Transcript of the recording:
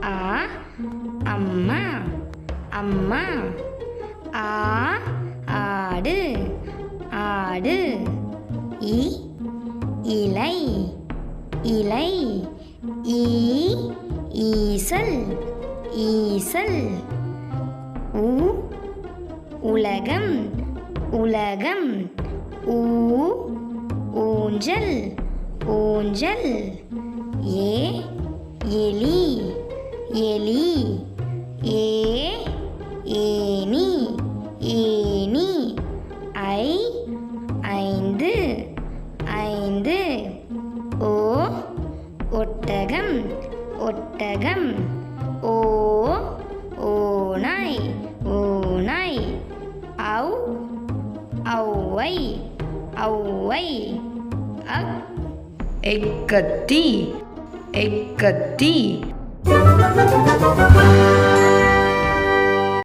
ஆ அம்மா அம்மா. ஆ ஆடு ஆடு. இ இலை இலை. ஈ ஈசல் ஈசல். உ உலகம் உலகம். ஊ ஊஞ்சல் ஊஞ்சல். ஏ எலி எலி. ஏ ஏனி ஏனி. ஐ ஐந்து ஐந்து. ஓ ஒட்டகம் ஒட்டகம். ஓ ஓநாய் ஓநாய். ஔ ஔவை ஔவை. அக் எக்கத்தி எக்கத்தி.